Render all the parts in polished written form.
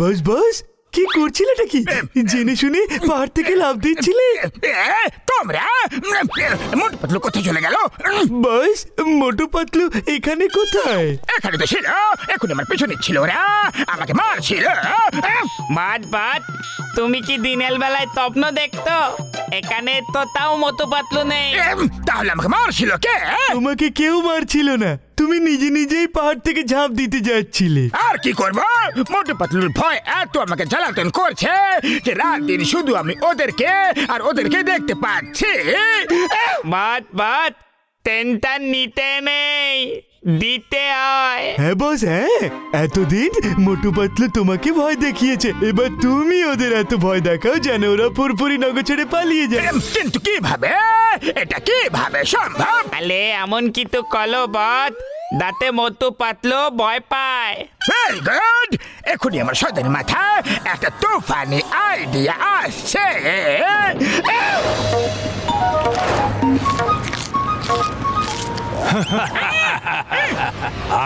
বস বস, কি করছিলেটা কি? জেনে শুনে পাহাড় থেকে লাফ দিচ্ছিলে? তোমরা মোটু পাতলু কোথায় চলে গেল? বস, মোটু পাতলু এখানে কোথায়? এখানে তো ছিল, এখন আমার পেছনে ছিল, ওরা আমাকে মারছিল। বাদ বাদ, তুমি কি দিনের বেলায় স্বপ্ন দেখতো? এখানে তো তাও মোটু পাতলু নেই। তাহলে আমাকে মারছিল কে? তোমাকে কেউ মারছিল না, তুমি নিজে নিজেই পাহাড় থেকে ঝাঁপ দিতে যাচ্ছিলে। আর কি করবো, মোটু পাতলুর ভয় এত আমাকে জ্বালাতন করছে যে রাত দিন শুধু আমি ওদেরকে আর ওদেরকে দেখতে পাচ্ছি। বাদ বাদ, টেনশন নিতে নেই, দিতে হয়। হ্যাঁ বস, হ্যাঁ, এতদিন মোটু পাতলু তোমাকে ভয় দেখিয়েছে, এবার তুমি ওদের এত ভয় দেখাও যেন ওরা পুরপুরি নগর ছেড়ে পালিয়ে যায়। কিন্তু কিভাবে, এটা কিভাবে সম্ভব? আলে এমন কিছু কলো বট যাতে মোটু পাতলু ভয় পায়। ভেরি গুড, এখনই আমার সদের মাথায় একটা তুফানি আইডিয়া আসছে।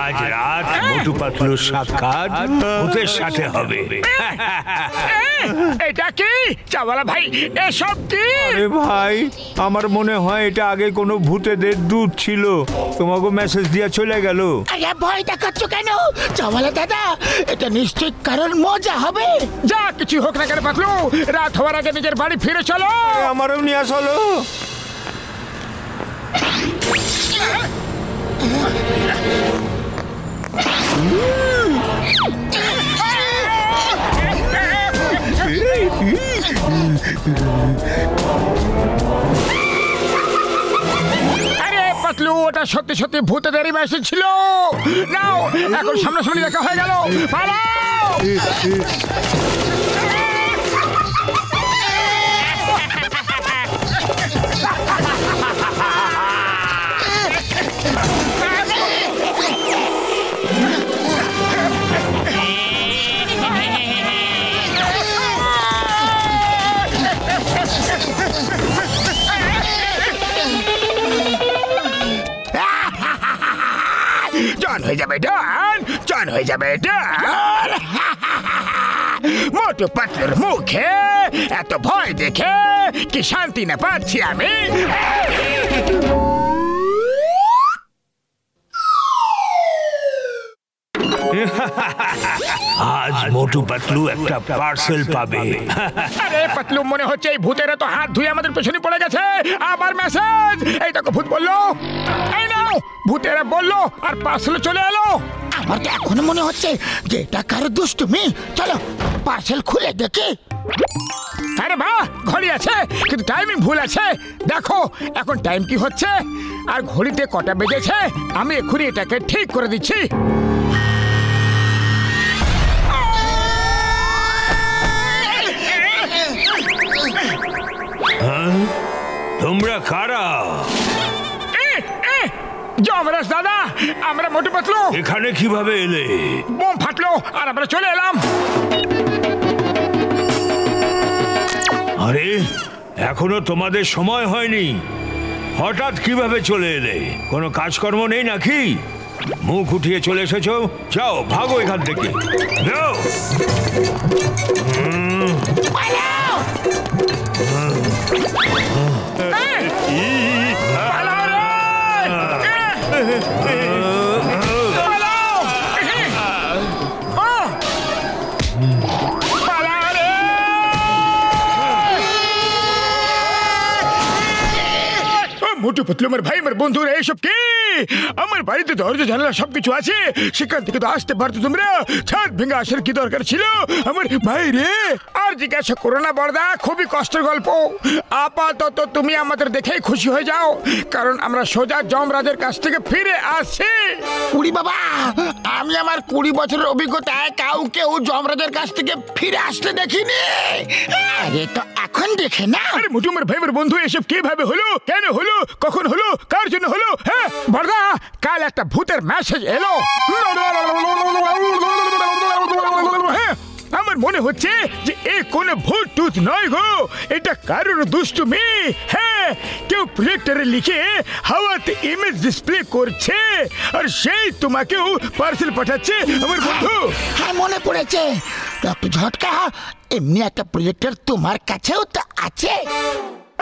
আজ রাত মোটু পাতলুর সাক্ষাৎ ভূতের সাথে হবে। এটা কি চাওয়ালা ভাই, এসব কি? আরে ভাই, আমার মনে হয় এটা আগে কোনো ভূতেদের দূত ছিল, তোমাকে মেসেজ দিয়ে চলে গেল। আরে ভয় দেখাচ্ছ কেন চাওয়ালা দাদা? এটা নিশ্চয়ই কারণ মজা হবে। যা কিছু হোক না কেন পাতলু, রাত হওয়ার আগে নিজের বাড়ি ফিরে চলো। আমারও নিয়ে চলো। আরে পাতলু, ওটা সত্যি সত্যি ভূতেদেরই মেসেজ ছিল। নাও, এখন সামনাসামনি দেখা হয়ে গেল, পালাও। জন হয়ে যাবে ডন, জন হয়ে যাবে ডন। মোটু পাতলুর মুখে এত ভয় দেখে কি শান্তি না পাচ্ছি আমি। আজ মোটু পাতলু একটা পার্সেল পাবে। আরে পাতলু, মনে হচ্ছে এই ভূতেরা তো হাত ধুয়ে আমাদের পেছনে পড়ে গেছে। আবার মেসেজ, এই দেখো ভূত বললো, এই নাও। ভূতেরা বললো আর পার্সেল চলে এলো। আমার তো এখনো মনে হচ্ছে যে এটা কারো দুষ্টুমি। চলো পার্সেল খুলে দেখি। আরে বাহ, ঘড়ি আছে কিন্তু টাইমিং ভুল আছে। দেখো এখন টাইম কি হচ্ছে আর ঘড়িতে কটা বেজেছে। আমি এক্ষুনি এটাকে ঠিক করে দিচ্ছি। তোমরা কারা? যমরাজ দাদা, আমরা মোটু পাতলু। এখানে কিভাবে এলে? বোম ফাটলো আর আমরা চলে এলাম। আরে এখনো তোমাদের সময় হয়নি, হঠাৎ কিভাবে চলে এলে? কোনো কাজকর্ম নেই নাকি? মুখ উঠিয়ে চলে এসেছো, যাও ভাগো এখান থেকে, যাও। মোটু পাতলু, আমার ভাই, আমার বন্ধুরা, এইসব কি? আমার বাড়িতে দরজা জানালা সবকিছু আছে, সেখান থেকে তো আসতে পারতো তোমরা। ছাদ ভেঙে আসার কি দরকার ছিল আমার ভাই রে? আর জিজ্ঞাসা করো না বড়দা, খুবই কষ্টের গল্প। আপাতত তুমি আমাদের দেখেই খুশি হয়ে যাও, কারণ আমরা সোজা যমরাজের কাছ থেকে ফিরে আসছি। কুড়ি বাবা, আমি আমার 20 বছরের অভিজ্ঞতায় কাউকেও যমরাজের কাছ থেকে ফিরে আসতে দেখিনি। আরে তো এখন দেখে না। আরে মোটু, আমার ভাই, আমার বন্ধু, এসব কিভাবে হলো, কেন হলো, কখন হলো, কার জন্য হলো? হ্যাঁ বড়দা, কাল একটা ভূতের মেসেজ এলো। হ্যাঁ, আমার আমার মনে হচ্ছে যে এ কোনো ভূত টুত নয় গো, এটা কারোর দুষ্টুমি। হ্যাঁ, কেউ প্রজেক্টরে লিখে হাওয়াতে ইমেজ ডিসপ্লে করছে আর সেই তোমাকেও পার্সেল পাঠাচ্ছে আমার বন্ধু। হ্যাঁ, মনে পড়েছে ডক্টর ঝটকা, এমনি একটা প্রজেক্টর তোমার কাছেও তো আছে।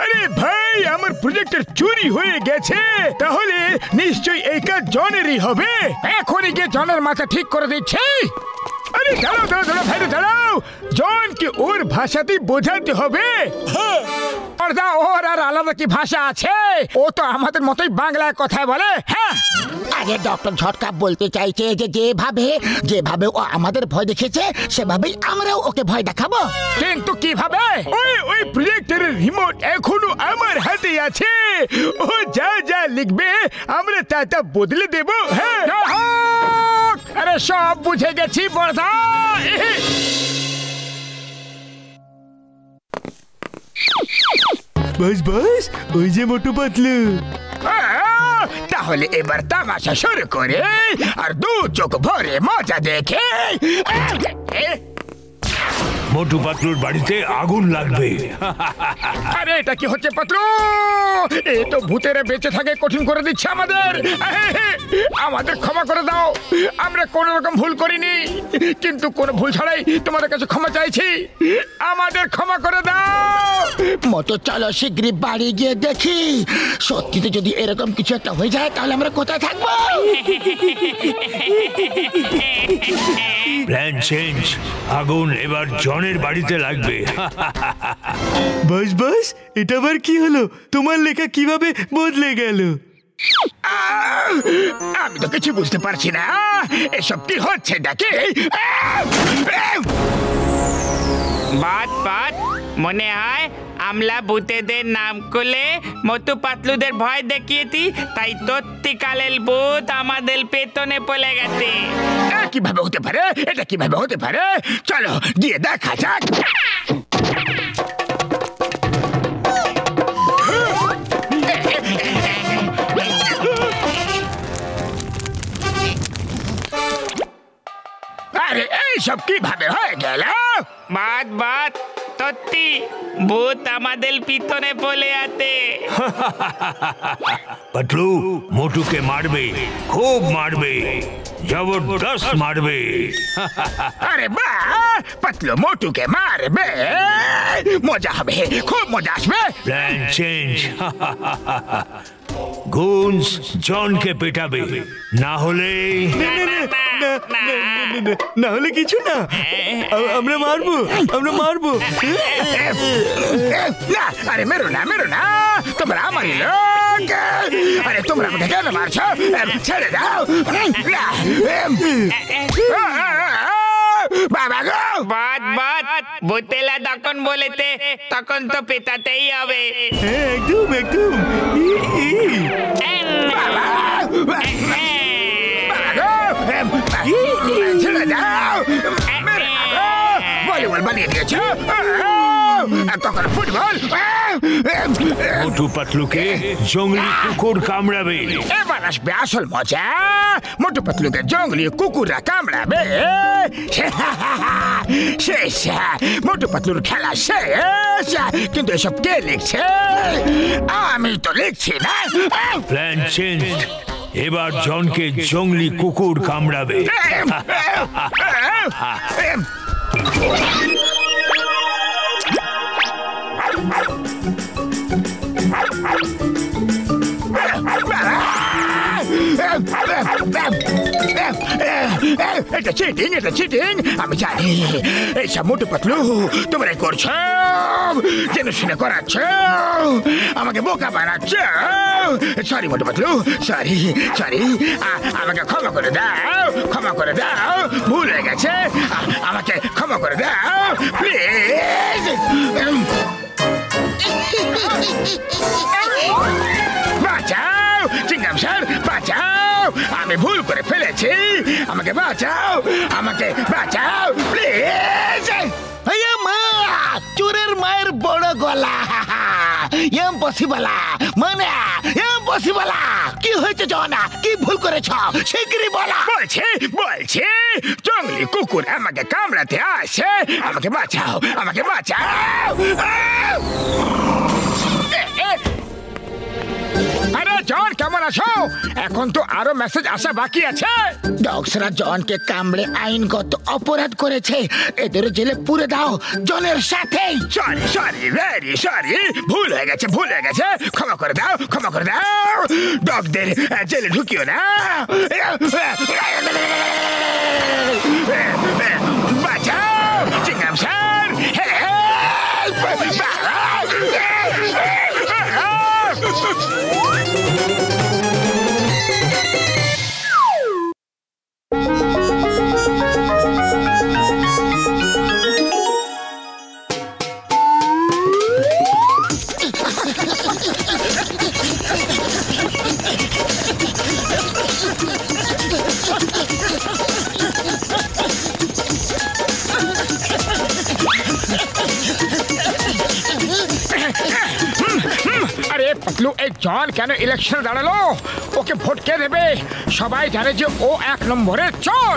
আরে ভাই, আমার প্রজেক্টর চুরি হয়ে গেছে, তাহলে নিশ্চয়ই এই কাজ জনেরই হবে। এখনই গিয়ে জনের মাথা ঠিক করে দিচ্ছি। আরে দাঁড়াও দাঁড়াও দাঁড়াও ভাই, দাঁড়াও। জনকে ওর ভাষাতেই বোঝাতে হবে। ওর আর আলাদা কি ভাষা আছে? ও তো আমাদের মতোই বাংলায় কথায় বলে। হ্যাঁ, আগে ডক্টর ঝটকা বলতে চাইছে যে যেভাবে ও আমাদের ভয় দেখেছে সেভাবেই আমরাও ওকে ভয় দেখাবো। কিন্তু কিভাবে? ওই প্রজেক্টরের রিমোট এখনো আমার হাতে আছে। ও যা যা লিখবে আমরা তা বদলে দেব। হ্যাঁ, আরে সব বুঝে গেছি বড়দা। বাস বাস, ওই যে মোটু পাতলু। তাহলে এবার তামাশা শুরু করে আর দু চোখ ভরে মজা দেখে। মোটু পাতলুর বাড়িতে আগুন লাগবে। আরে এটা কি হচ্ছে পাতলু? এ তো ভূতেরা বেঁচে থাকে কঠিন করে দিচ্ছে আমাদের। আমাদের ক্ষমা করে দাও, আমরা কোন রকম ভুল করিনি, কিন্তু কোন ভুল ছাড়াই তোমাদের কাছে ক্ষমা চাইছি। আমাদের ক্ষমা করে দাও। মতো চলো শীঘ্রই বাড়ি গিয়ে দেখি, সত্যিতে যদি এরকম কিছু একটা হয়ে যায় তাহলে আমরা কোথায় থাকবো। প্ল্যান চেঞ্জ, আগুন এবার জনের বাড়িতে লাগবে। বাস বাস, এটা আবার কি হলো? তোমার লেখা কিভাবে বদলে গেল? আমি তো কিছু বুঝতে পারছি না, এসব কি হচ্ছে নাকি? বাত মনে হয় আমলা ভূতেদের নাম করলে মোটু পাতলুদের ভয় দেখিয়েছি, তাই সত্যিকালের ভূত আমাদের পেতনে পড়ে গেছে। কিভাবে হতে পারে? এটা কিভাবে হতে পারে? চলো গিয়ে দেখা যাক। আরে এইসব কিভাবে হয়ে গেল? বাত সত্যি ভূত আমাদের পিছনে পড়ে আছে। পাতলু মোটুকে মারবে, খুব মারবে, জবরদস্ত মারবে। আরে বাহ, পাতলু মোটুকে মারবে, মজা হবে, খুব মজা আসবে। প্ল্যান চেঞ্জ, গুনস জনকে পেটাবে, না হলে না হলে কিছু না, আমরা মারবো। না, আরে মেরো না, তোমরা আমারই লোক। আরে তোমরা আমাকে কেন মারছো? ছেড়ে দাও। বাবা গো, বাত ভূতেলা যখন বলেছে তখন তো পেটাতেই হবে। একদম। ছেড়ে দাও। ভলিবল বানিয়ে দিয়েছ, তখন ফুটবল। মোটু পাতলুকে জঙ্গলি কুকুর কামড়াবে। এবার আসবে আসল মজা, মোটু পাতলুকে জঙ্গলি কুকুররা কামড়াবে। শেষ, মোটু পাতলুর খেলা শেষ। কিন্তু এসব কে লিখছে? আমি তো লিখছি না। প্ল্যান চেঞ্জ, এবার জনকে জঙ্গলি কুকুর কামড়াবে। এটা চিটিং, আমি জানি। এইসব মোটু পাতলু তোমরাই করছো, জেনে শুনে করাচ্ছ, আমাকে বোকা বানাচ্ছ। Sorry Motu Patlu, sorry. আমাকে ক্ষমা করে দাও, ভুল হয়ে গেছে, আমাকে ক্ষমা করে দাও প্লিজ। বাঁচাও চিংগাম স্যার, বাঁচাও, আমি ভুল করে ফেলেছি, আমাকে বাঁচাও প্লিজ। চোরের মায়ের বড় গলা। ইম্পসিবল, মানে ইম্পসিবল। কি হয়েছে জনা? কি ভুল করেছ? শিগগিরই বলা। বলছি জঙ্গলি কুকুর আমাকে কামড়াতে আসে। আমাকে বাঁচাও, আমাকে বাঁচাও। আরে জন, কেমন আছো? এখন তো আরো মেসেজ আসা বাকি আছে। ডগসরা জনকে কামড়ে আইনগত অপরাধ করেছে, এদের জেলে পুরে দাও জনের সাথে। Sorry, very sorry. ভুল হয়ে গেছে। ক্ষমা করে দাও। ডগদের জেলে ঢুকিও না। বাঁচাও চিংগাম স্যার। আরে পাতলু, এই জন কেন ইলেকশনে দাঁড়ালো? ওকে ভোট কে দেবে? সবাই জানে যে ও 1 নম্বরের চোর।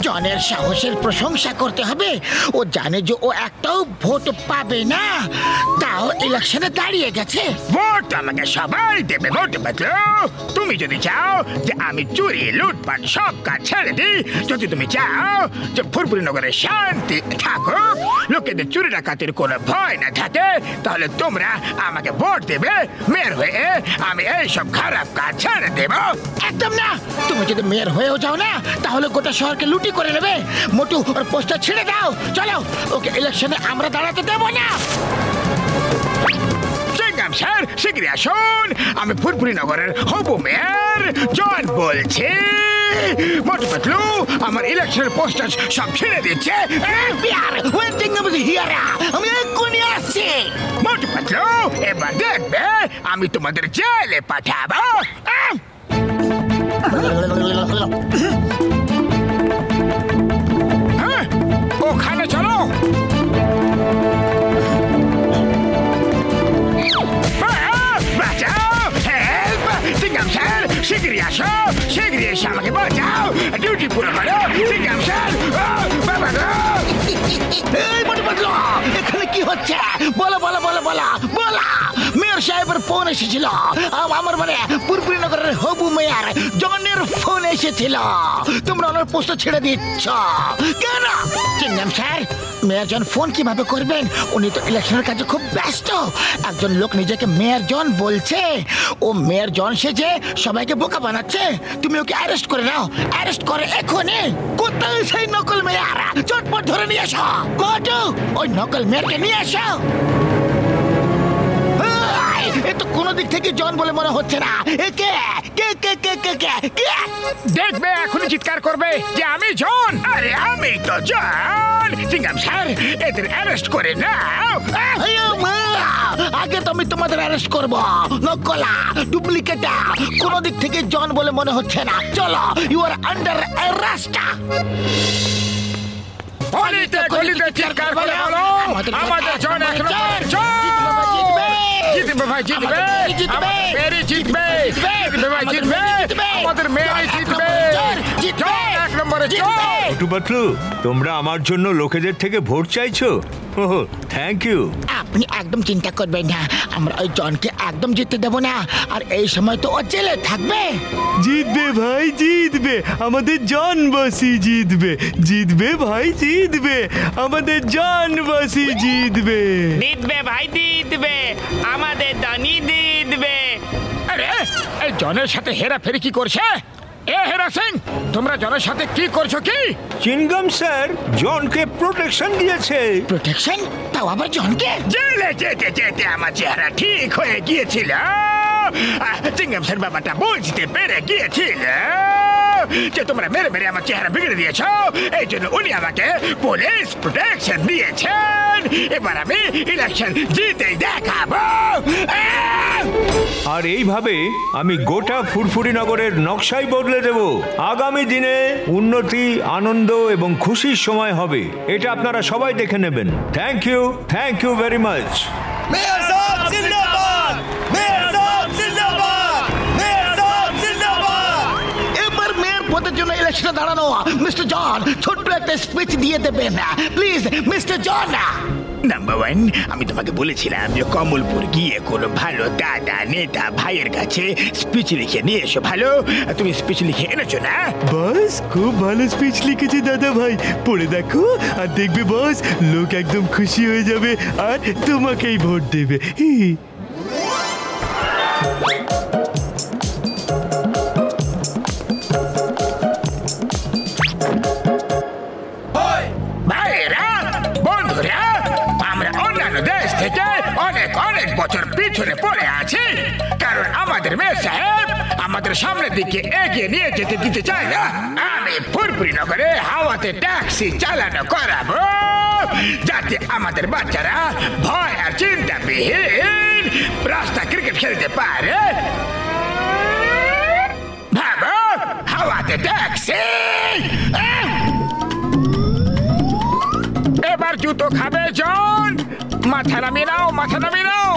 জনের সাহসের প্রশংসা করতে হবে। ও জানে যে ও একটাও ভোট পাবে না, তাও ইলেকশনে দাঁড়িয়ে গেছে। ভোট আমাকে সবাই দেবে। ভোট পাতলু, তুমি যদি চাও যে আমি চুরি লুটপাট সব কাজ ছেড়ে দিই, যদি তুমি চাও যে ফুরফুরি নগরে শান্তি থাকুক, লোকেদের চুরি ডাকাতির কোনো ভয় না থাকে, তাহলে তোমরা আমাকে ভোট দেবে। মেয়র হয়ে আমি এই সব খারাপ কাজ ছেড়ে দেব। একদম না। তুমি যদি মেয়র হয়েও যাও না, তাহলে গোটা শহরকে লুটি করে নেবে। মোটু ওর পোস্টার ছেড়ে দাও। চলো, ওকে ইলেকশনে আমরা দাঁড়াতে দেব না। চিংগাম স্যার, শীঘ্রই আসুন। আমি ফুরফুরি নগরের হবু মেয়র জন বলছি। মোটু পাতলু আমার ইলেকশনের পোস্টার সব ছেড়ে দিচ্ছে। আমি এক্ষুনি আসছি। মোটু পাতলু, এবার দেখবে আমি তোমাদের জেলে পাঠাবো। ওখানে চলো। বাঁচাও, হেল্প! চিংগাম স্যার, শীঘ্রই আসো। শীঘ্রই এসে আমাকে বাঁচাও। ডিউটি পুরো করো। চিংগাম স্যার, বাবা গো! এই মোটু পাতলু, এখানে কি হচ্ছে? বলো। মেয়র সাহেবের ফোন এসেছিল। আমার মানে ফুরফুরি নগরের হবু মেয়র জনের ফোন এসেছিল। তোমরা ওনার পোস্টার ছেড়ে দিচ্ছ কেন? চিংগাম স্যার, মেয়র জন ফোন কিভাবে করবেন? উনি তো ইলেকশনের কাজে খুব ব্যস্ত। একজন লোক নিজেকে মেয়র জন বলছে, ও মেয়র জন সেজে সবাইকে বোকা বানাচ্ছে। তুমি ওকে অ্যারেস্ট করে নাও। অ্যারেস্ট করে এখনই। কোথায় সেই নকল মেয়র? চটপট ধরে নিয়ে এসো। মোটু, ওই নকল মেয়রকে নিয়ে এসো। এ তো কোনো দিক থেকে জন বলে মনে হচ্ছে না। কে? দেখবে এখনই চিৎকার করবে যে আমি জন। আরে আমি তো জন। চিংগাম স্যার, এদের অ্যারেস্ট করে নাও। আগে তো আমি তোমাদের অ্যারেস্ট করবো। নকলা, ডুপ্লিকেটা, কোনো দিক থেকে জন বলে মনে হচ্ছে না। চলো, ইউ আর আন্ডার অ্যারেস্ট। গলিতে চিৎকার করে বলো আমাদের জন 1 নম্বরের চোর। জিতবে ভাই, জিতবে। আমাদের মেয়েরই জিতবে। আমাদের মেয়েরই জিতবে। 1 নম্বরের চোর। মোটু পাতলু, তোমরা আমার জন্য লোকেদের থেকে ভোট চাইছো? ওহ, থ্যাংক ইউ। আপনি একদম চিন্তা করবেন না, আমরা ওই জনকে একদম জিততে দেব না। আর এই সময় তো ও জেলে থাকবে। জিতবে ভাই, জিতবে। আমাদের জনবাসী জিতবে ভাই, জিতবে। আমাদের জনবাসী জিতবে ভাই, জিতবে। আমাদের দানি জিতবে। আরে এই জনের সাথে হেরাফেরি কি করছে? এ হেরা সিং, তোমরা জনের সাথে কি করছো? কি চিংগাম স্যার জনকে প্রোটেকশন দিয়েছে। প্রোটেকশন? তাও আবার জনকে? জেলে যেতে আমার চেহারা ঠিক হয়ে গিয়েছিল। চিংগাম স্যার বাবাটা বুঝতে পেরে গিয়েছিল যে তোমরা মেরে আমার চেহারা বিগড়ে দিয়েছো। এই জন্য উনি আমাকে পুলিশ প্রোটেকশন দিয়েছেন। এবার আমি ইলেকশন জিতেই দেখাবো। আর এইভাবে আমি গোটা ফুরফুরি নগরের নকশাই বদলে দেব। আগামী দিনে উন্নতি, আনন্দ এবং খুশির সময় হবে, এটা আপনারা সবাই দেখে নেবেন। Thank you very much. Mayor সাহেব জিন্দাবাদ! মেয়র সাহেব জিন্দাবাদ! মেয়র সাহেব জিন্দাবাদ! এবার মেয়র পদের জন্য ইলেকশনে দাঁড়ানো মিস্টার জন ছোট্ট একটা স্পিচ দিয়ে দেবেন please mister John. Number one, আমি তোমাকে বলেছিলাম যে কমলপুর গিয়ে কোনো ভালো দাদা নেতা ভাইয়ের কাছে স্পিচ লিখে নিয়ে এসো। ভালো, তুমি স্পিচ লিখে এনেছো না? বস খুব ভালো স্পিচ লিখেছে দাদা ভাই, পড়ে দেখো আর দেখবে বস লোক একদম খুশি হয়ে যাবে আর তোমাকেই ভোট দেবে। ভাইরা, বন্ধুরা, আমরা অন্যান্য দেশ থেকে অনেক অনেক বছর পিছনে পড়ে আছি, কারণ আমাদের মেয়র সাহেব আমাদের সামনের দিকে এগিয়ে নিয়ে যেতে দিতে চায় না। আমি ফুরফুরি নগরে হাওয়াতে ট্যাক্সি চালানো করাবো, যাতে আমাদের বাচ্চারা ভয় আর চিন্তাবিহীন রাস্তা ক্রিকেট খেলতে পারে। ভাবো, হাওয়াতে ট্যাক্সি। এবার জুতো খাবে জন, মাথা নামিয়ে নাও, মাথা নামিয়ে নাও।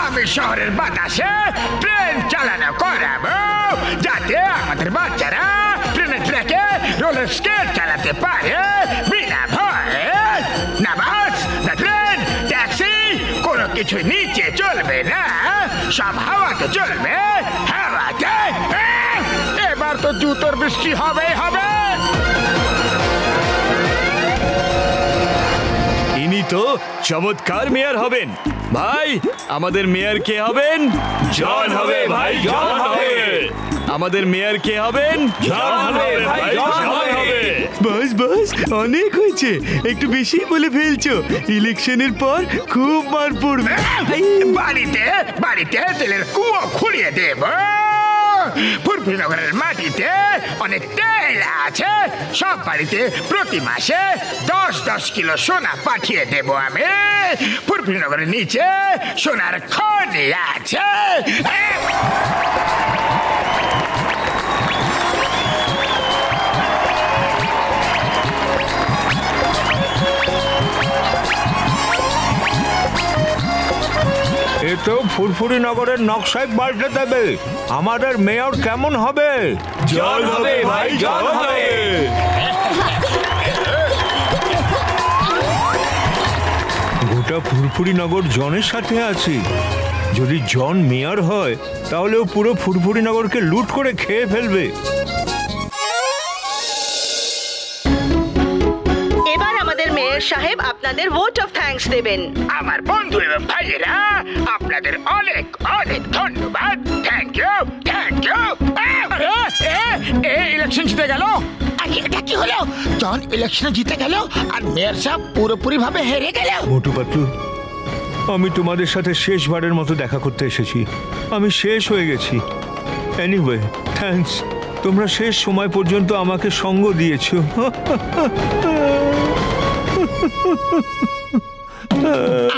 আমি শহরের বাতাসে ট্রেন চালানো করাবো, যাতে আমাদের বাচ্চারা ট্রেনের ট্র্যাকে রোলার স্কেট চালাতে পারে বিনা ভয়ে। না বাস, না ট্রেন, ট্যাক্সি, কোনো কিছু নিচে চলবে না, সব হাওয়াতে চলবে, হাওয়াতে। এবার তো জুতোর বৃষ্টি হবে হবে। ইনি তো চমৎকার মেয়র হবেন। ভাই, আমাদের মেয়র কে হবেন? জন হবে ভাই, জন হবে। আমাদের মেয়র কে হবেন? জন হবে ভাই, জন হবে। বাস বাস অনেক হয়েছে, একটু বেশি বলে ফেলছো। ইলেকশনের পর খুব মার পড়বে। বাড়িতে বাড়িতে তেলের কুয়ো খুঁড়িয়ে দেব। ফুরফুরি নগরের মাটিতে অনেক তেল আছে, সব বাড়িতে প্রতি মাসে 10-10 কিলো সোনা পাঠিয়ে দেব আমি। ফুরফুরি নগরের নিচে সোনার খনি আছে। এ তো ফুরফুরি নগরের নকশায় পাল্টে দেবে। আমাদের মেয়র কেমন হবে? জন হবে ভাই, জন হবে। গোটা ফুরফুরি নগর জনের সাথে আছে। যদি জন মেয়র হয় তাহলে ও পুরো ফুরফুরি নগরকে লুট করে খেয়ে ফেলবে। এবার আমাদের মেয়র সাহেব আপনাদের ভোট অফ থ্যাঙ্কস দেবেন। আমার বন্ধু এবং ভাইয়েরা, আপনাদের অনেক অনেক ধন্যবাদ। Thank you, thank you. Election জিতে গেল। এটা কি হলো? জন ইলেকশনে জিতে গেল আর মেয়র সাহেব পুরোপুরি ভাবে হেরে গেল। মোটু পাতলু, আমি তোমাদের সাথে শেষবারের মতো দেখা করতে এসেছি। আমি শেষ হয়ে গেছি। Anyway, thanks. তোমরা শেষ সময় পর্যন্ত আমাকে সঙ্গ দিয়েছো।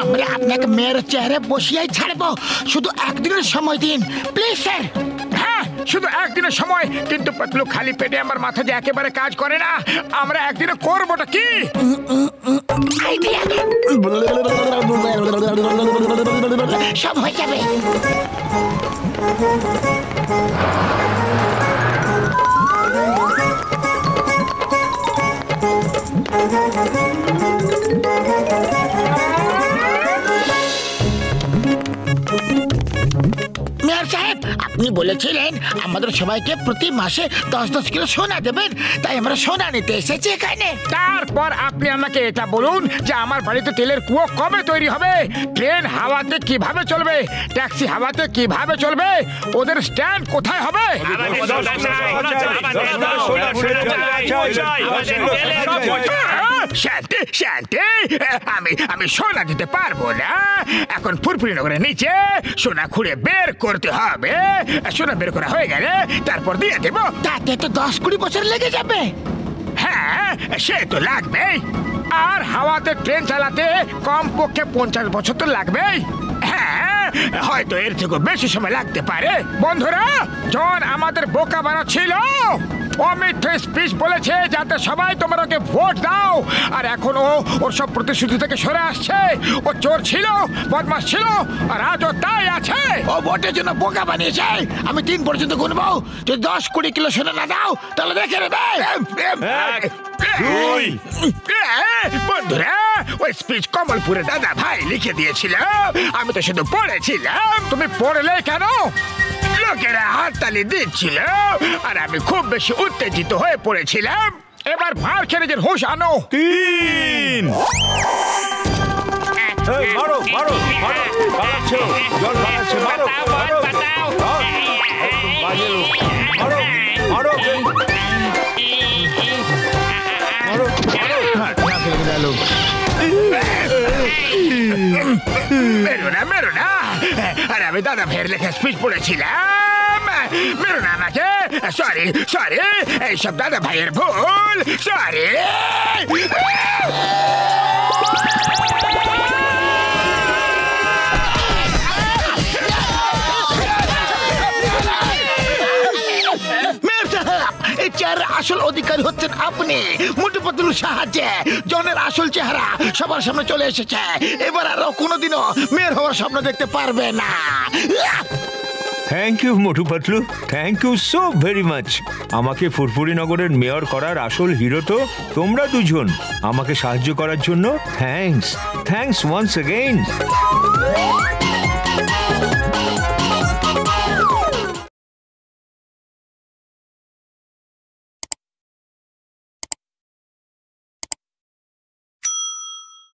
আমরা আপনাকে মেয়রের চেয়ারে বসিয়ে ছাড়বো, শুধু একদিনের সময় দিন প্লিজ স্যার। হ্যাঁ, শুধু একদিনের সময়, কিন্তু পাতলু খালি পেটে আমার মাথা যে একেবারে কাজ করে না। আমরা একদিনে করবোটা কি? আইডিয়া সব হয়ে যাবে। মেয়র সাহেব, আপনি বলেছিলেন আমাদের সবাইকে প্রতি মাসে 10-10 কিলো সোনা দেবেন, তাই আমরা সোনা নিতে এসেছি এখানে। তারপর আপনি আমাকে এটা বলুন যে আমার বাড়িতে তেলের কুয়ো কবে তৈরি হবে, ট্রেন হাওয়াতে কিভাবে চলবে, ট্যাক্সি হাওয়াতে কিভাবে চলবে, ওদের স্ট্যান্ড কোথায় হবে। শান্তি শান্তি, আমি সোনা দিতে পারবো না। এখন ফুরফুরি নগরের নিচে সোনা খুঁড়ে বের করতে হবে। সোনা বের করা হয়ে গেলে তারপর দিয়ে দেব। তাতে তো 10-20 বছর লেগে যাবে। হ্যাঁ, সে তো লাগবেই। আর হাওয়া হাওয়াতে ট্রেন চালাতে কমপক্ষে 50 বছর তো লাগবেই। হ্যাঁ, হয়তো এর থেকে বেশি সময় লাগতে পারে। বন্ধুরা, জন আমাদের বোকা বানাচ্ছিল। ও মিথ্যে স্পিচ বলেছে যাতে সবাই তোমরা ওকে ভোট দাও, আর এখন ও ওর সব প্রতিশ্রুতি থেকে সরে আসছে। ও চোর ছিল, বদমাশ ছিল, আর আজও তাই আছে। ও ভোটের জন্য বোকা বানিয়েছে। আমি 3 পর্যন্ত গুনবো। যদি 10-20 কিলো সোনা না দাও তাহলে দেখে নেবে। বন্ধুরা, ওই স্পিচ কমলপুরে দাদা ভাই লিখে দিয়েছিল, আমি তো শুধু পড়েছিলাম। তুমি পড়লে কেন? লোকেরা হাততালি দিচ্ছিল আর আমি খুব বেশি উত্তেজিত হয়ে পড়েছিলাম। এবার ভার খেয়ে নিজের হুঁশ আনো। 3 মারো মারো মারো, পালাচ্ছে, জল পালাচ্ছে, মারো মারো মারো মারো মারো মেরো না। আরে আমি দাদা ভাইয়ের লেখা স্পিচ পড়েছিলাম। মেরো না আমাকে। সরি, এইসব দাদা ভাইয়ের ভুল। সরি। এই চেয়ারের আসল অধিকারী হচ্ছেন আপনি। মোটু পাতলুর সাহায্যে জনের আসল চেহারা সবার সামনে চলে এসেছে। এবার আর কোনোদিনও মেয়র হওয়ার স্বপ্ন দেখতে পারবে না। Thank you Motu Patlu, thank you so very much. আমাকে ফুরফুরি নগরের মেয়র করার আসল হিরো তো তোমরা দুজন। আমাকে সাহায্য করার জন্য থ্যাঙ্কস ওয়ান্স এগেইন।